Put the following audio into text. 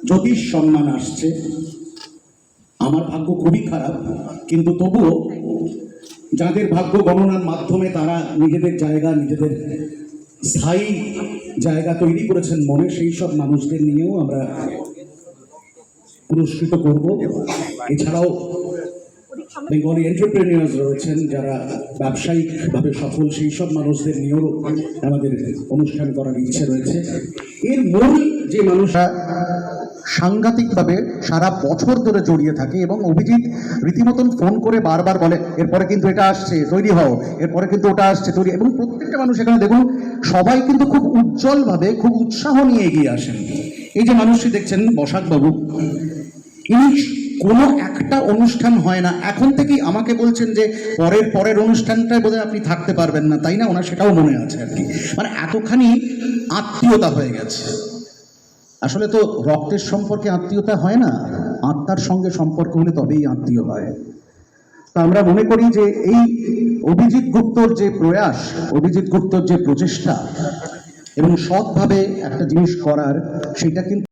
জ্যোতিষ সম্মান আসছে। আমার ভাগ্য খুবই খারাপ, কিন্তু তবুও যাদের ভাগ্য গণনার মাধ্যমে তারা নিজেদের জায়গা, নিজেদের স্থায়ী জায়গা তৈরি করেছেন মনে, সেই সব মানুষদের নিয়েও আমরা পুরস্কৃত করব। এছাড়াও বেঙ্গলি এন্টারপ্রেনিয়ার্স রয়েছেন যারা ব্যবসায়িকভাবে সফল, সেই সব মানুষদের নিয়েও আমাদের অনুষ্ঠান করার ইচ্ছে রয়েছে। এর মূল যে মানুষরা সাংঘাতিকভাবে সারা বছর ধরে জড়িয়ে থাকে, এবং অভিজিৎ রীতিমতন ফোন করে বারবার বলে এরপরে কিন্তু এটা আসছে, তৈরি হও, এরপরে কিন্তু ওটা আসছে, তৈরি। এবং প্রত্যেকটা মানুষ এখানে দেখুন, সবাই কিন্তু খুব উজ্জ্বলভাবে, খুব উৎসাহ নিয়ে এগিয়ে আসেন। এই যে মানুষটি দেখছেন বসাকবাবু, ইনি কোনো একটা অনুষ্ঠান হয় না, এখন থেকেই আমাকে বলছেন যে পরের অনুষ্ঠানটায় বোধহয় আপনি থাকতে পারবেন না, তাই না? ওনার সেটাও মনে আছে আর কি। মানে এতখানি আত্মীয়তা হয়ে গেছে। আসলে তো রক্তের সম্পর্কে আত্মীয়তা হয় না, আত্মার সঙ্গে সম্পর্ক হলে তবেই আত্মীয় হয়। তা আমরা মনে করি যে এই অভিজিৎ গুপ্তর যে প্রয়াস, অভিজিৎ গুপ্তর যে প্রচেষ্টা এবং সৎভাবে একটা জিনিস করার, সেটা কিন্তু